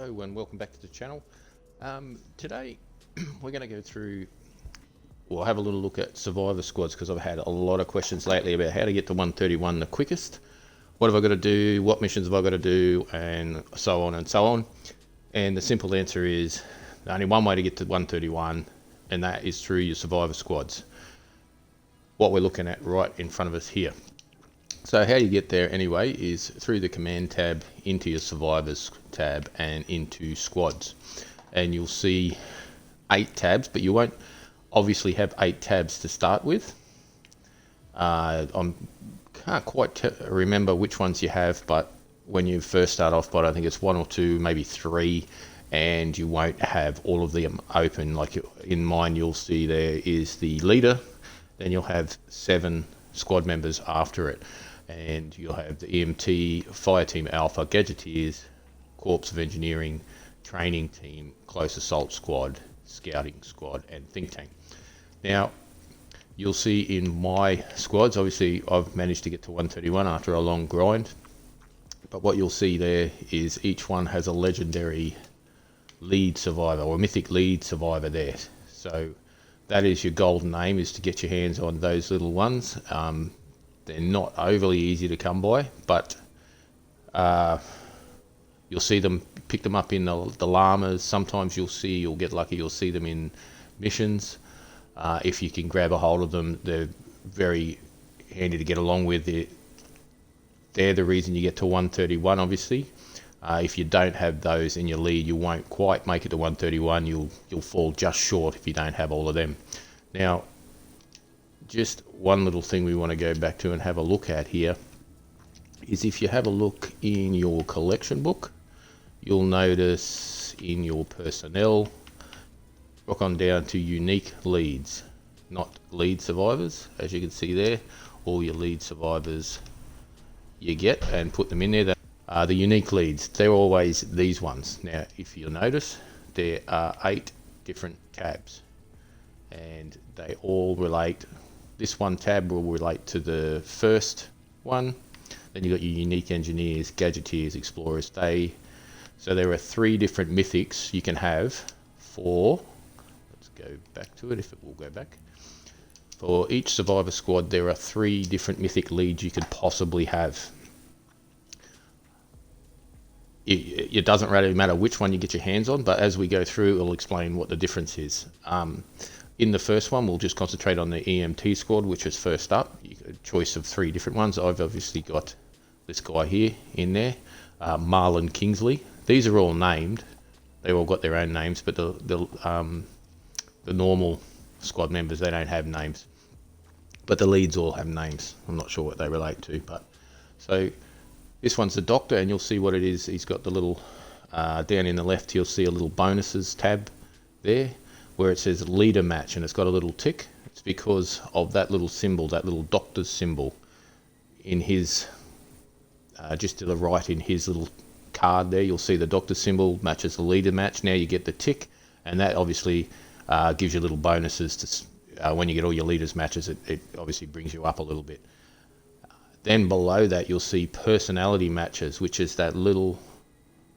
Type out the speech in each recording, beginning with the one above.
Hello and welcome back to the channel. Today we're going to go through, we'll have a little look at survivor squads, because I've had a lot of questions lately about how to get to 131 the quickest. What have I got to do, what missions have I got to do, and so on and so on. And the simple answer is only one way to get to 131, and that is through your survivor squads. What we're looking at right in front of us here. So how you get there anyway is through the command tab into your survivors tab and into squads, and you'll see 8 tabs, but you won't obviously have 8 tabs to start with. I can't quite remember which ones you have, but when you first start off, but I think it's 1 or 2, maybe 3, and you won't have all of them open. Like in mine, you'll see there is the leader, then you'll have 7 squad members after it, and you'll have the EMT, Fire Team Alpha, Gadgeteers, Corps of Engineering, Training Team, Close Assault Squad, Scouting Squad, and Think Tank. Now, you'll see in my squads, obviously I've managed to get to 131 after a long grind, but what you'll see there is each one has a legendary lead survivor or mythic lead survivor there. So that is your golden aim, is to get your hands on those little ones. They're not overly easy to come by, but you'll see them, pick them up in the llamas. Sometimes you'll get lucky, you'll see them in missions. If you can grab a hold of them, they're very handy to get along with. They're the reason you get to 131, obviously. If you don't have those in your lead, you won't quite make it to 131. You'll fall just short if you don't have all of them. Now, just one little thing we want to go back to and have a look at here is, if you have a look in your collection book, you'll notice in your personnel, rock on down to unique leads, not lead survivors. As you can see there, all your lead survivors you get, and put them in there. The unique leads, they're always these ones. Now, if you'll notice, there are 8 different tabs, and they all relate. This one tab will relate to the first one. Then you've got your unique engineers, gadgeteers, explorers. So there are 3 different mythics you can have for, let's go back to it if it will go back. For each survivor squad, there are 3 different mythic leads you could possibly have. It doesn't really matter which one you get your hands on, but as we go through, it'll explain what the difference is. In the first one, we'll just concentrate on the EMT squad, which is first up. You get a choice of 3 different ones. I've obviously got this guy here in there, Marlon Kingsley. These are all named. They've all got their own names, but the normal squad members, they don't have names. But the leads all have names. I'm not sure what they relate to, but so this one's the doctor, and you'll see what it is. He's got the little down in the left. You'll see a little bonuses tab there, where it says leader match, and it's got a little tick. It's because of that little symbol, that little doctor's symbol in his, just to the right in his little card there, you'll see the doctor's symbol matches the leader match. Now you get the tick, and that obviously gives you little bonuses to, when you get all your leaders matches, it obviously brings you up a little bit. Then below that, you'll see personality matches, which is that little,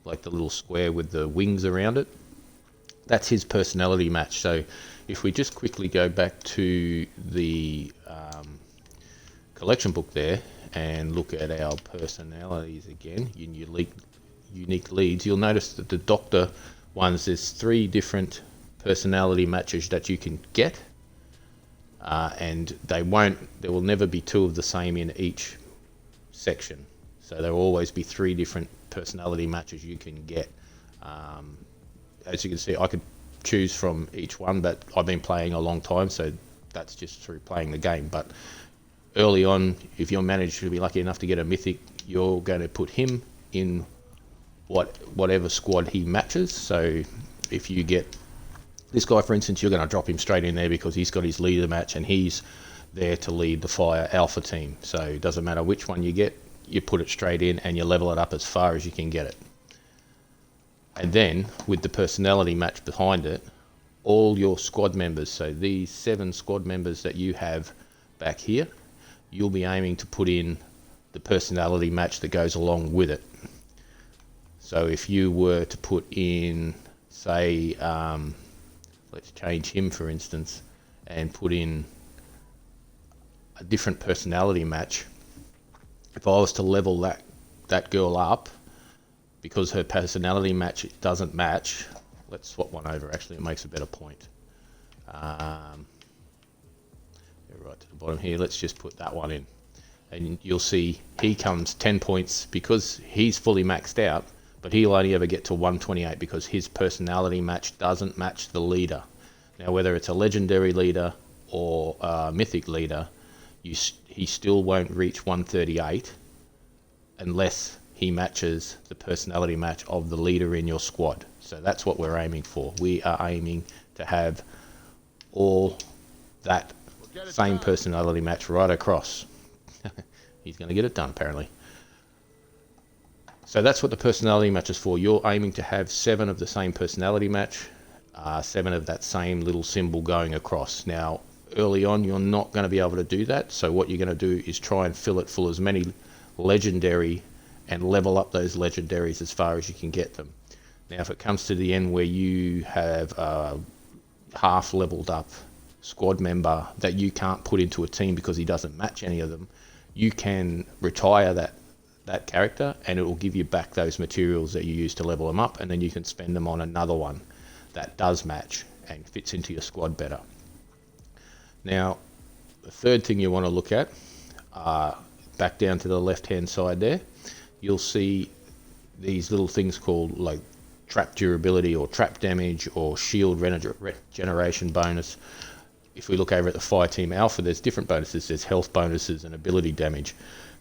like the little square with the wings around it. That's his personality match. So if we just quickly go back to the collection book there and look at our personalities again, unique leads, you'll notice that the doctor ones, there's 3 different personality matches that you can get, and there will never be 2 of the same in each section. So there will always be 3 different personality matches you can get. As you can see, I could choose from each one, but I've been playing a long time, so that's just through playing the game. But early on, if you're managed to be lucky enough to get a mythic, you're going to put him in whatever squad he matches. So if you get this guy, for instance, you're going to drop him straight in there because he's got his leader match, and he's there to lead the Fire Alpha team. So it doesn't matter which one you get, you put it straight in and you level it up as far as you can get it. And then with the personality match behind it, all your squad members, so these 7 squad members that you have back here, you'll be aiming to put in the personality match that goes along with it. So if you were to put in, say, let's change him for instance, and put in a different personality match, if I was to level that girl up, because her personality match doesn't match, let's swap one over, actually it makes a better point. Right to the bottom here, let's just put that one in, and you'll see he comes 10 points because he's fully maxed out, but he'll only ever get to 128 because his personality match doesn't match the leader. Now whether it's a legendary leader or a mythic leader, he still won't reach 138 unless he matches the personality match of the leader in your squad. So that's what we're aiming for. We are aiming to have all that same personality match right across. He's going to get it done apparently. So that's what the personality match is for. You're aiming to have 7 of the same personality match, 7 of that same little symbol going across. Now early on you're not going to be able to do that, so what you're going to do is try and fill it full as many legendary and level up those legendaries as far as you can get them. Now if it comes to the end where you have a half leveled up squad member that you can't put into a team because he doesn't match any of them, you can retire that character and it will give you back those materials that you used to level them up, and then you can spend them on another one that does match and fits into your squad better. Now the third thing you want to look at, back down to the left hand side there, you'll see these little things called like trap durability or trap damage or shield regeneration bonus. If we look over at the Fire Team Alpha, there's different bonuses. There's health bonuses and ability damage.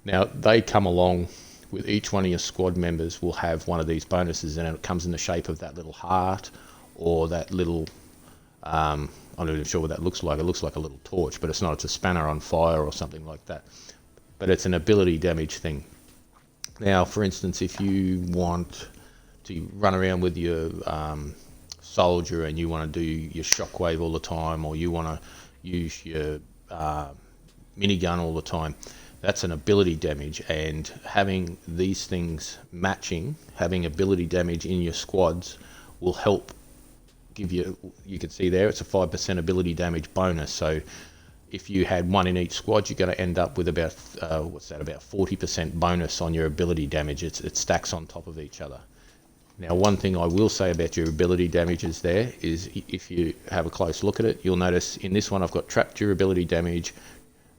Now they come along with each one of your squad members will have one of these bonuses, and it comes in the shape of that little heart or that little I'm not even sure what that looks like. It looks like a little torch, but it's not. It's a spanner on fire or something like that. But it's an ability damage thing. Now, for instance, if you want to run around with your soldier and you want to do your shockwave all the time, or you want to use your minigun all the time, that's an ability damage. And having these things matching, having ability damage in your squads will help give you, you can see there, it's a 5% ability damage bonus. So if you had one in each squad, you're going to end up with about, what's that, about 40% bonus on your ability damage. It stacks on top of each other. Now, one thing I will say about your ability damages there is if you have a close look at it, you'll notice in this one I've got trap durability damage,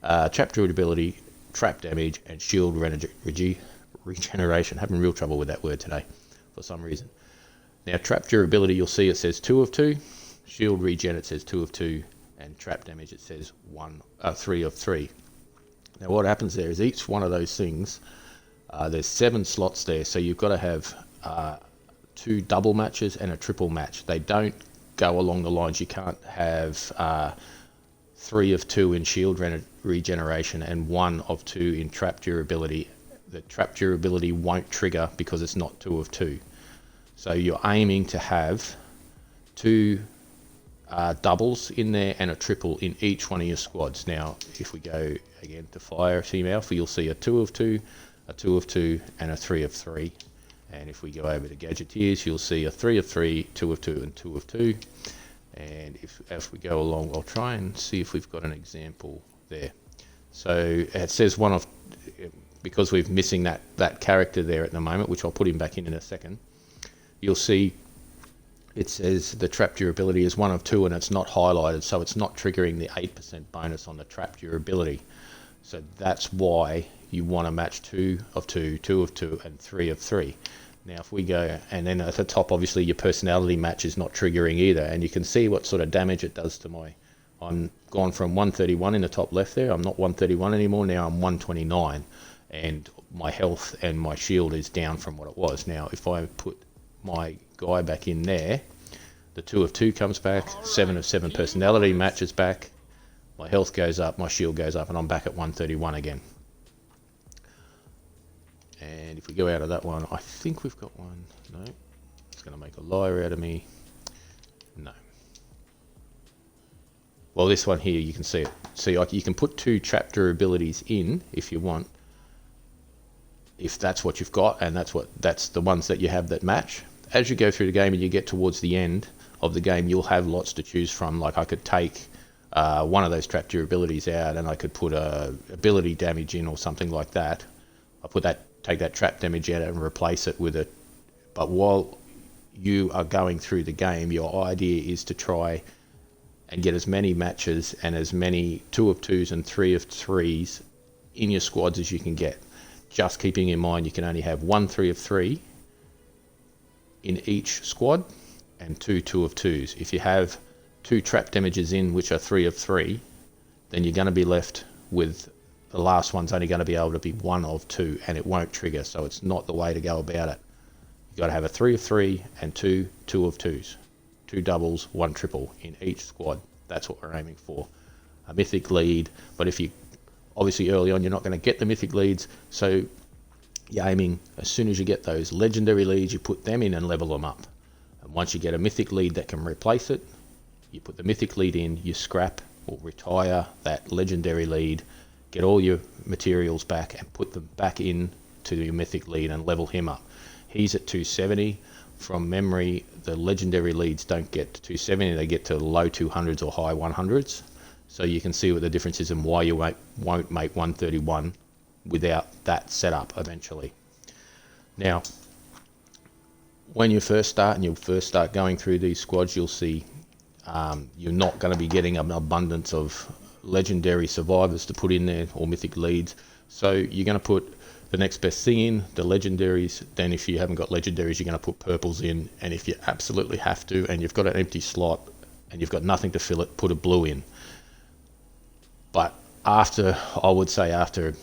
trap durability, trap damage, and shield regeneration. Having real trouble with that word today for some reason. Now, trap durability, you'll see it says 2 of 2. Shield regen, it says 2 of 2. And trap damage, it says 3 of 3. Now, what happens there is each one of those things, there's 7 slots there. So you've got to have 2 double matches and a triple match. They don't go along the lines. You can't have 3 of 2 in shield regeneration and 1 of 2 in trap durability. The trap durability won't trigger because it's not 2 of 2. So you're aiming to have 2 doubles in there and a triple in each one of your squads. Now, if we go again to Fire Team Alpha, you'll see a 2 of 2, a 2 of 2, and a 3 of 3. And if we go over to Gadgeteers, you'll see a 3 of 3, 2 of 2, and 2 of 2. And if we go along, I'll try and see if we've got an example there. So it says one of, because we're missing that character there at the moment, which I'll put him back in a second, you'll see it says the trap durability is 1 of 2 and it's not highlighted, so it's not triggering the 8% bonus on the trap durability. So that's why you want to match 2 of 2, 2 of 2, and 3 of 3. Now if we go, and then at the top obviously your personality match is not triggering either, and you can see what sort of damage it does to my, I'm gone from 131 in the top left there, I'm not 131 anymore, now I'm 129, and my health and my shield is down from what it was. Now if I put my guy back in there, the 2 of 2 comes back, 7 of 7 personality matches back, my health goes up, my shield goes up, and I'm back at 131 again. And if we go out of that one, I think we've got one. No, it's going to make a liar out of me. No. Well, this one here, you can see it. See, you can put 2 trap durabilities in if you want. if that's what you've got, and that's the ones that you have that match. As you go through the game and you get towards the end of the game, you'll have lots to choose from. Like I could take one of those trap durabilities out, and I could put a ability damage in or something like that. Take that trap damage out and replace it with it. But while you are going through the game, your idea is to try and get as many matches and as many 2 of 2s and 3 of 3s in your squads as you can get. Just keeping in mind you can only have 1 3 of 3 in each squad and 2 2 of 2s. If you have 2 trap damages in which are 3 of 3, then you're going to be left with the last one's only going to be able to be 1 of 2, and it won't trigger, so it's not the way to go about it. You've got to have a 3 of 3 and 2 2 of 2s. 2 doubles, 1 triple in each squad. That's what we're aiming for. A mythic lead, but if you obviously early on you're not going to get the mythic leads, so you're aiming as soon as you get those legendary leads, you put them in and level them up. And once you get a mythic lead that can replace it, you put the mythic lead in, you scrap or retire that legendary lead, get all your materials back and put them back in to your mythic lead and level him up. He's at 270. From memory, the legendary leads don't get to 270, they get to low 200s or high 100s. So you can see what the difference is and why you won't make 131 without that setup eventually. Now, when you first start and you first start going through these squads, you'll see you're not going to be getting an abundance of legendary survivors to put in there or mythic leads. So you're going to put the next best thing in, the legendaries. Then if you haven't got legendaries, you're going to put purples in. And if you absolutely have to and you've got an empty slot and you've got nothing to fill it, put a blue in. But I would say after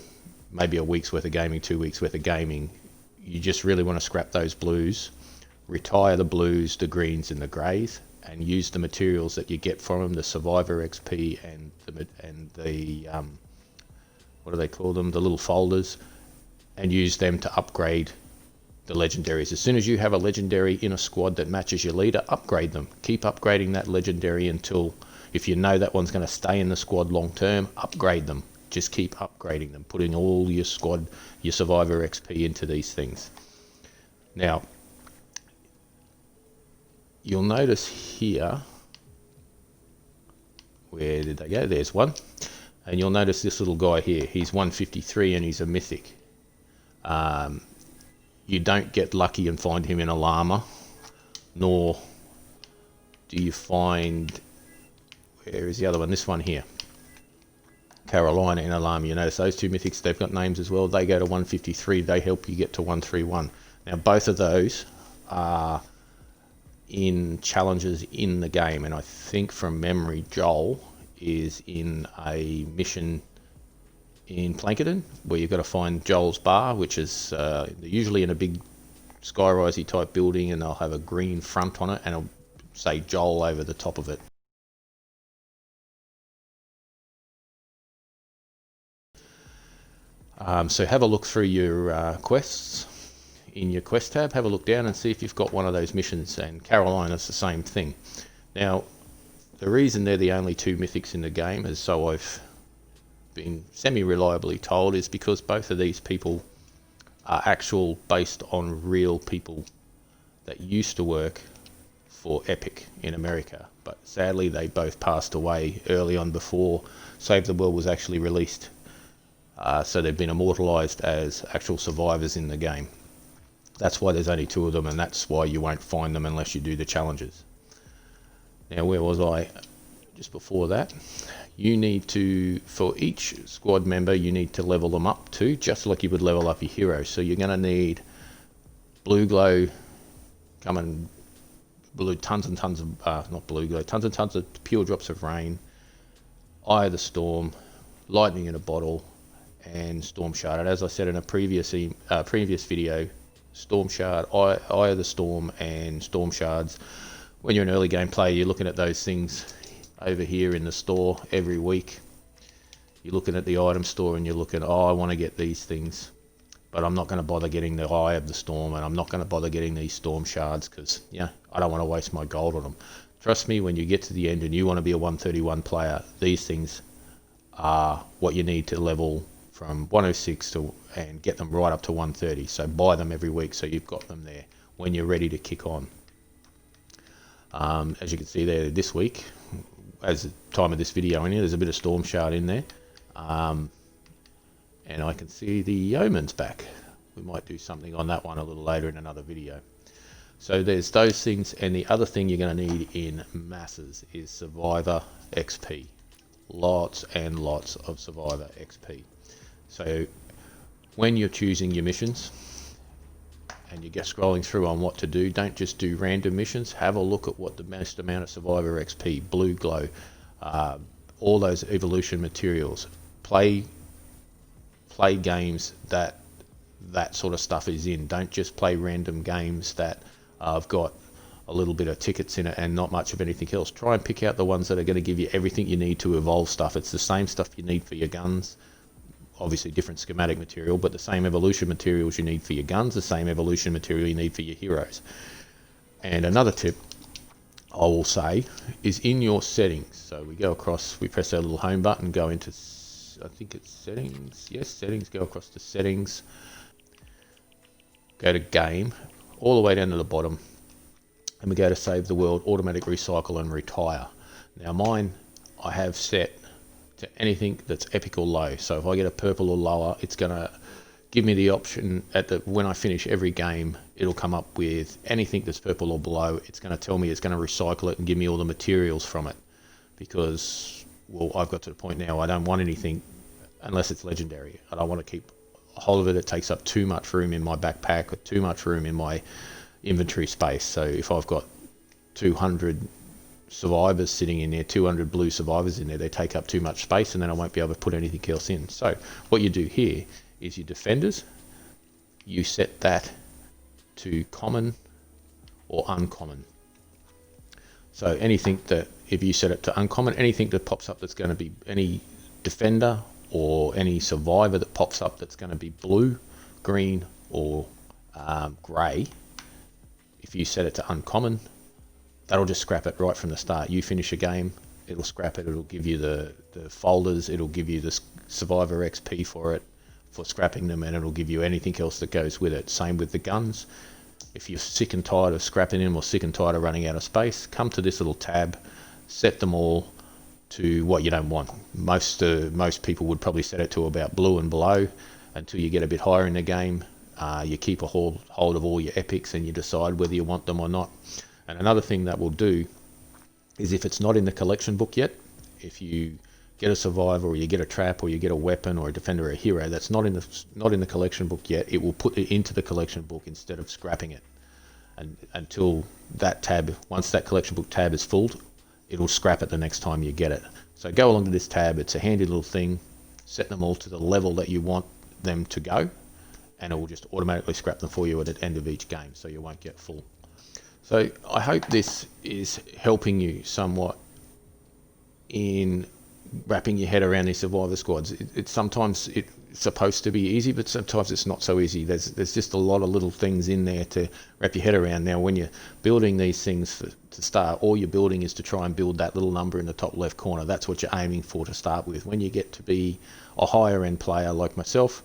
maybe a week's worth of gaming, 2 weeks worth of gaming, you just really want to scrap those blues, retire the blues, the greens and the greys, and use the materials that you get from them, the survivor XP and the what do they call them, the little folders, and use them to upgrade the legendaries. As soon as you have a legendary in a squad that matches your leader, upgrade them. Keep upgrading that legendary until, if you know that one's going to stay in the squad long term, upgrade them. Just keep upgrading them, putting all your squad, your survivor XP into these things. Now, you'll notice here, where did they go? There's one. And you'll notice this little guy here. He's 153 and he's a mythic. You don't get lucky and find him in a llama, nor do you find, where is the other one? This one here. Carolina in a llama. You notice those two mythics, they've got names as well. They go to 153. They help you get to 131. Now, both of those are in challenges in the game, and I think from memory Joel is in a mission in Plankerton where you've got to find Joel's bar, which is usually in a big skyrisey type building, and they'll have a green front on it and it'll say Joel over the top of it. So have a look through your quests. In your quest tab, have a look down and see if you've got one of those missions, and Carolina's the same thing. Now, the reason they're the only two mythics in the game, as so I've been semi-reliably told, is because both of these people are actual based on real people that used to work for Epic in America, but sadly they both passed away early on before Save the World was actually released. So they've been immortalized as actual survivors in the game. That's why there's only two of them, and that's why you won't find them unless you do the challenges. Now, where was I? Just before that, you need to, for each squad member, you need to level them up too, just like you would level up your hero. So you're going to need blue glow, tons and tons of, not blue glow, tons and tons of pure drops of rain, Eye of the Storm, lightning in a bottle, and storm shard. And as I said in a previous video, storm shard, Eye of the Storm, and storm shards. When you're an early game player, you're looking at those things over here in the store every week. You're looking at the item store and you're looking, oh, I want to get these things, but I'm not going to bother getting the Eye of the Storm, and I'm not going to bother getting these storm shards because, yeah, I don't want to waste my gold on them. Trust me, when you get to the end and you want to be a 131 player, these things are what you need to level from 106 to and get them right up to 130. So buy them every week so you've got them there when you're ready to kick on. As you can see there, this week, as the time of this video in here, there's a bit of storm shard in there, and I can see the yeoman's back. We might do something on that one a little later in another video. So there's those things, and the other thing you're going to need in masses is Survivor XP. Lots and lots of Survivor XP. So when you're choosing your missions and you get scrolling through on what to do, don't just do random missions. Have a look at what the most amount of Survivor XP, Blue Glow, all those evolution materials. Play games that sort of stuff is in. Don't just play random games that have got a little bit of tickets in it and not much of anything else. Try and pick out the ones that are going to give you everything you need to evolve stuff. It's the same stuff you need for your guns, obviously different schematic material, but the same evolution materials you need for your guns, the same evolution material you need for your heroes. And another tip I will say is in your settings. So we go across, we press our little home button, go into, I think it's settings, yes, settings, go across to settings, go to game, all the way down to the bottom, and we go to save the world, automatic recycle and retire. Now mine I have set to anything that's epic or low. So if I get a purple or lower, it's going to give me the option when I finish every game, it'll come up with anything that's purple or below. It's going to tell me it's going to recycle it and give me all the materials from it, because, well, I've got to the point now I don't want anything unless it's legendary. I don't want to keep a hold of it. It takes up too much room in my backpack or too much room in my inventory space. So if I've got 200 survivors sitting in there, 200 blue survivors in there, they take up too much space, and then I won't be able to put anything else in. So what you do here is your defenders, you set that to common or uncommon. So anything that, if you set it to uncommon, anything that pops up that's going to be any defender or any survivor that pops up that's going to be blue, green or grey, if you set it to uncommon, that'll just scrap it right from the start. You finish a game, it'll scrap it, it'll give you the folders, it'll give you the Survivor XP for it, for scrapping them, and it'll give you anything else that goes with it. Same with the guns. If you're sick and tired of scrapping them or sick and tired of running out of space, come to this little tab, set them all to what you don't want. Most people would probably set it to about blue and below until you get a bit higher in the game. You keep a hold of all your epics and you decide whether you want them or not. And another thing that will do is, if it's not in the collection book yet, if you get a survivor or you get a trap or you get a weapon or a defender or a hero that's not in the collection book yet, it will put it into the collection book instead of scrapping it. And until that tab, once that collection book tab is full, it'll scrap it the next time you get it. So go along to this tab. It's a handy little thing. Set them all to the level that you want them to go, and it will just automatically scrap them for you at the end of each game, so you won't get full. So I hope this is helping you somewhat in wrapping your head around these survivor squads. Sometimes it's supposed to be easy, but sometimes it's not so easy. There's just a lot of little things in there to wrap your head around. Now, when you're building these things to start, all you're building is to try and build that little number in the top left corner. That's what you're aiming for to start with. When you get to be a higher end player like myself,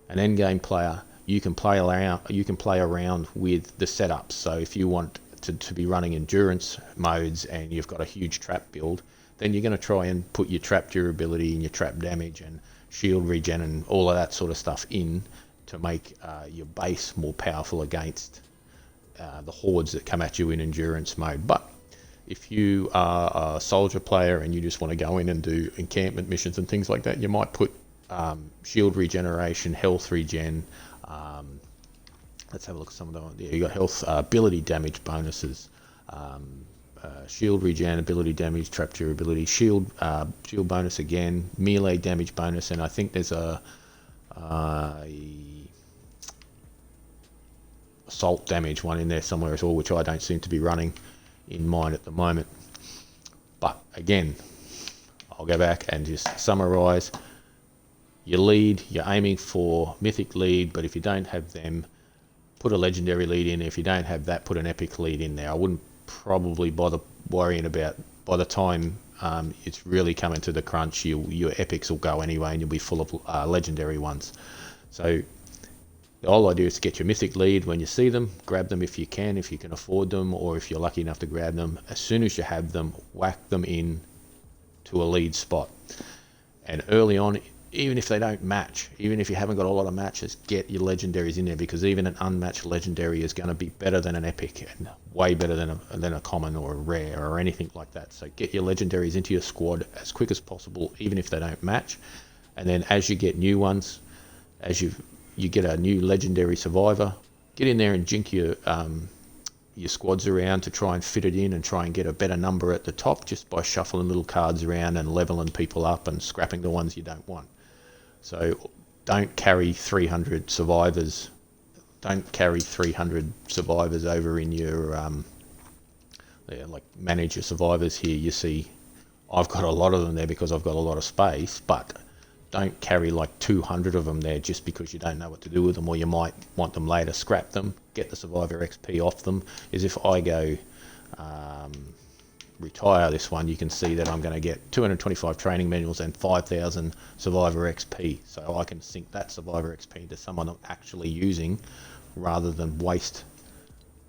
an end game player, you can play around with the setups. So if you want to be running endurance modes and you've got a huge trap build, then you're going to try and put your trap durability and your trap damage and shield regen and all of that sort of stuff in to make your base more powerful against the hordes that come at you in endurance mode. But if you are a soldier player and you just want to go in and do encampment missions and things like that, you might put shield regeneration, health regen. Let's have a look at some of them. Yeah, you got health, ability damage bonuses, shield regen, ability damage, trap durability, shield bonus again, melee damage bonus, and I think there's a assault damage one in there somewhere as well, which I don't seem to be running in mine at the moment. But again, I'll go back and just summarize. Your lead, you're aiming for mythic lead, but if you don't have them, put a legendary lead in. If you don't have that, put an epic lead in there. I wouldn't probably bother worrying about, by the time it's really coming to the crunch. Your epics will go anyway, and you'll be full of legendary ones. So the whole idea is to get your mythic lead when you see them, grab them if you can afford them, or if you're lucky enough to grab them. As soon as you have them, whack them in to a lead spot. And early on, even if they don't match, even if you haven't got a lot of matches, get your legendaries in there, because even an unmatched legendary is going to be better than an epic, and way better than a common or a rare or anything like that. So get your legendaries into your squad as quick as possible, even if they don't match. And then as you get new ones, as you get a new legendary survivor, get in there and jink your squads around to try and fit it in and try and get a better number at the top, just by shuffling little cards around and leveling people up and scrapping the ones you don't want. So don't carry 300 survivors. Don't carry 300 survivors over in your like manage your survivors here. You see, I've got a lot of them there because I've got a lot of space, but don't carry like 200 of them there just because you don't know what to do with them, or you might want them later. Scrap them, get the survivor XP off them. Is if I go retire this one, you can see that I'm going to get 225 training manuals and 5,000 survivor XP. So I can sink that survivor XP into someone I'm actually using, rather than waste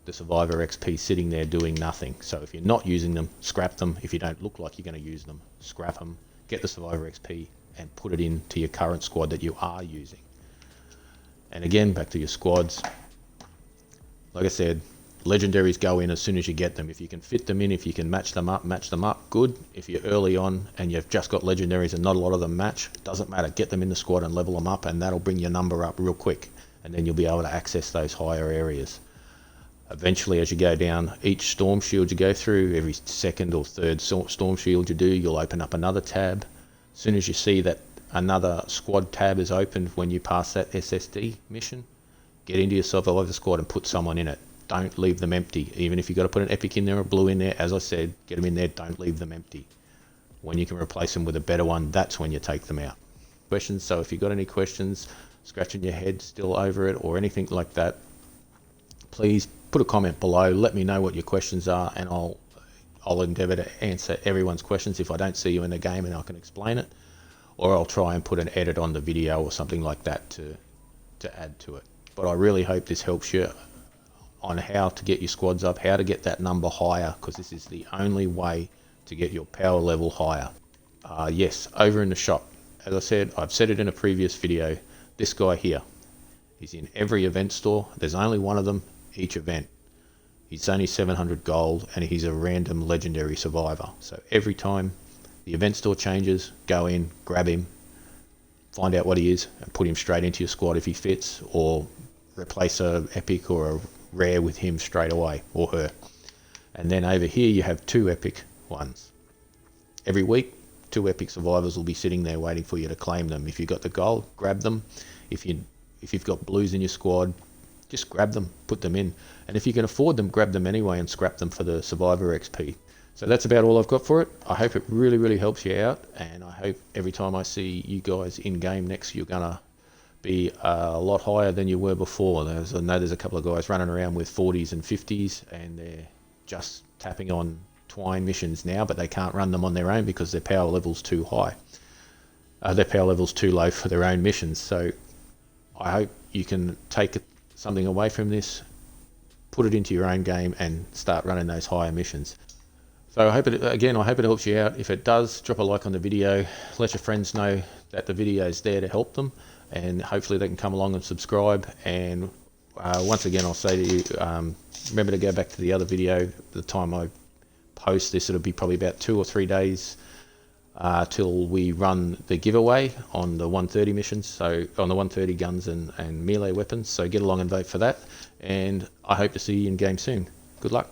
the survivor XP sitting there doing nothing. So if you're not using them, scrap them. If you don't look like you're going to use them, scrap them, get the survivor XP and put it into your current squad that you are using. And again, back to your squads. Like I said, legendaries go in as soon as you get them. If you can fit them in, if you can match them up, good. If you're early on and you've just got legendaries and not a lot of them match, doesn't matter. Get them in the squad and level them up, and that'll bring your number up real quick. And then you'll be able to access those higher areas. Eventually, as you go down each storm shield you go through, every second or third storm shield you do, you'll open up another tab. As soon as you see that another squad tab is opened when you pass that SSD mission, get into your survivor squad and put someone in it. Don't leave them empty. Even if you've got to put an epic in there or blue in there, as I said, get them in there, don't leave them empty. When you can replace them with a better one, that's when you take them out. Questions? So if you've got any questions, scratching your head still over it or anything like that, please put a comment below. Let me know what your questions are, and I'll endeavour to answer everyone's questions if I don't see you in the game and I can explain it, or I'll try and put an edit on the video or something like that to add to it. But I really hope this helps you on how to get your squads up, how to get that number higher, because this is the only way to get your power level higher. Yes, over in the shop, as I said, I've said it in a previous video, this guy here, he's in every event store. There's only one of them each event. He's only 700 gold and he's a random legendary survivor. So every time the event store changes, go in, grab him, find out what he is and put him straight into your squad if he fits, or replace a epic or a rare with him straight away, or her. And then over here you have 2 epic ones. Every week 2 epic survivors will be sitting there waiting for you to claim them. If you've got the gold, grab them. If you've got blues in your squad, just grab them, put them in. And if you can afford them, grab them anyway and scrap them for the survivor XP. So that's about all I've got for it. I hope it really, really helps you out, and I hope every time I see you guys in game next, you're gonna be a lot higher than you were before. I know there's a couple of guys running around with 40s and 50s, and they're just tapping on twine missions now, but they can't run them on their own because their power level's too high. Their power level's too low for their own missions. So I hope you can take something away from this, put it into your own game and start running those higher missions. So I hope it helps you out. If it does, drop a like on the video, let your friends know that the video is there to help them, and hopefully they can come along and subscribe. And once again, I'll say to you, remember to go back to the other video. The time I post this, it'll be probably about 2 or 3 days till we run the giveaway on the 130 missions, so on the 130 guns and melee weapons. So get along and vote for that, and I hope to see you in game soon. Good luck.